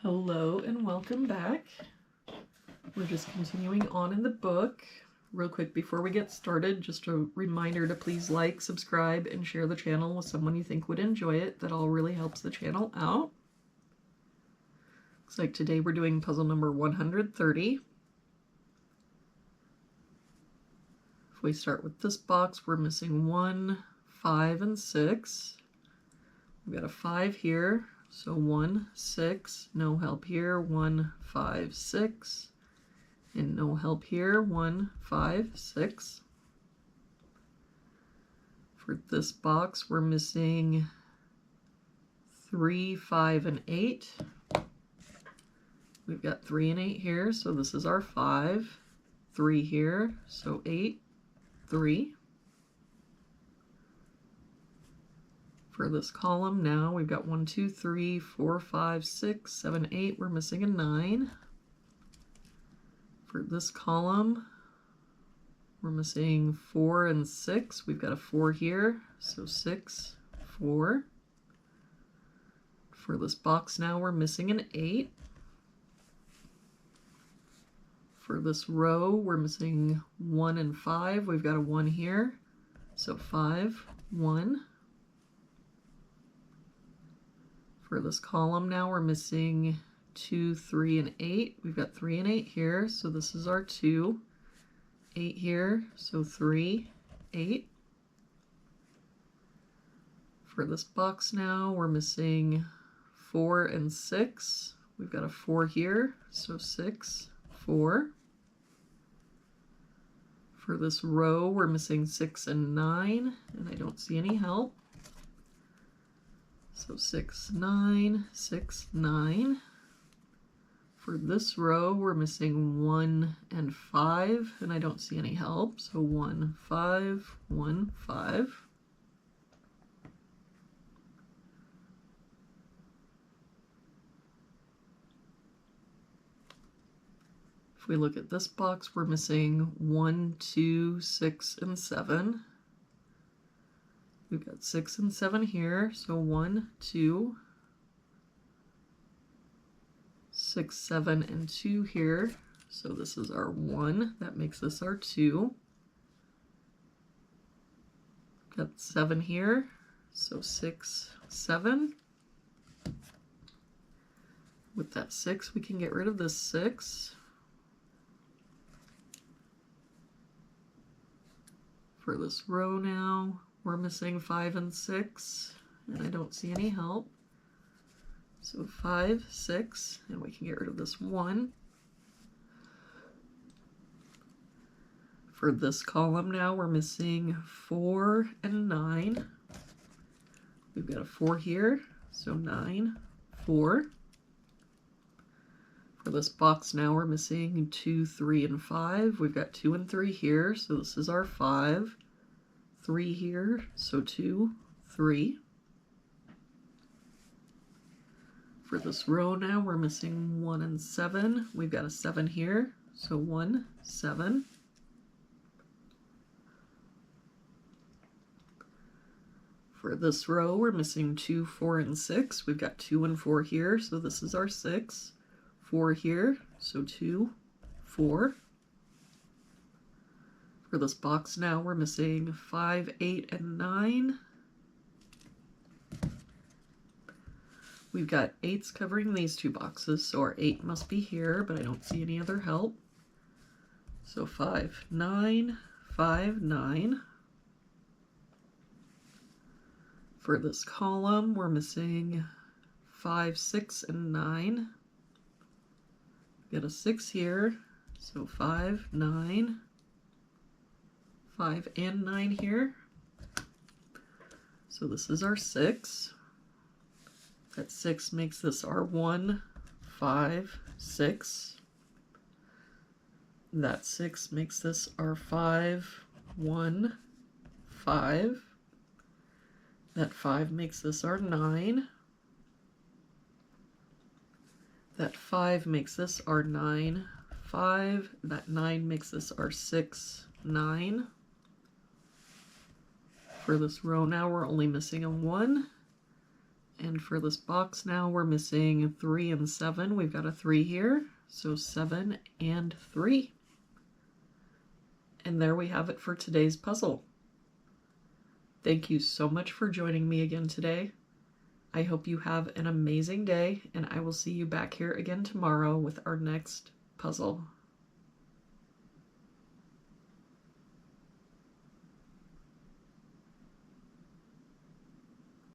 Hello and welcome back. We're just continuing on in the book. Real quick before we get started, just a reminder to please like, subscribe, and share the channel with someone you think would enjoy it. That all really helps the channel out. Looks like today we're doing puzzle number 130. If we start with this box, we're missing 1, 5, and 6. We've got a 5 here. So 1, 6, no help here, 1, 5, 6, and no help here, 1, 5, 6. For this box, we're missing 3, 5, and 8. We've got 3 and 8 here, so this is our 5. 3 here, so 8, 3. For this column now, we've got 1, 2, 3, 4, 5, 6, 7, 8. We're missing a 9. For this column, we're missing 4 and 6. We've got a 4 here, so 6, 4. For this box now, we're missing an 8. For this row, we're missing 1 and 5. We've got a 1 here, so 5, 1. For this column now, we're missing 2, 3, and 8. We've got 3 and 8 here, so this is our 2. 8 here, so 3, 8. For this box now, we're missing 4 and 6. We've got a 4 here, so 6, 4. For this row, we're missing 6 and 9, and I don't see any help. So 6, 9, 6, 9. For this row, we're missing 1 and 5, and I don't see any help. So 1, 5, 1, 5. If we look at this box, we're missing 1, 2, 6, and 7. We've got 6 and 7 here, so 1, 2, 6, 7, and 2 here. So this is our 1. That makes this our 2. Got 7 here, so 6, 7. With that 6, we can get rid of this 6. For this row now, we're missing 5 and 6, and I don't see any help. So 5, 6, and we can get rid of this 1. For this column now, we're missing 4 and 9. We've got a 4 here, so 9, 4. For this box now, we're missing 2, 3, and 5. We've got 2 and 3 here, so this is our 5. 3 here, so 2, 3. For this row now, we're missing 1 and 7. We've got a 7 here, so 1, 7. For this row, we're missing 2, 4, and 6. We've got 2 and 4 here, so this is our 6. 4 here, so 2, 4. For this box now, we're missing 5, 8, and 9. We've got 8s covering these two boxes, so our 8 must be here, but I don't see any other help. So 5, 9, 5, 9. For this column, we're missing 5, 6, and 9. We've got a 6 here, so 5, 9. 5 and 9 here. So this is our 6. That 6 makes this our 1, 5, 6. That 6 makes this our 5, 1, 5. That 5 makes this our 9. That 5 makes this our 9, 5. That 9 makes this our 6, 9. For this row now, we're only missing a 1 And for this box now, we're missing 3 and 7. We've got a 3 here, so 7 and 3. And there we have it for today's puzzle. Thank you so much for joining me again today. I hope you have an amazing day, and I will see you back here again tomorrow with our next puzzle.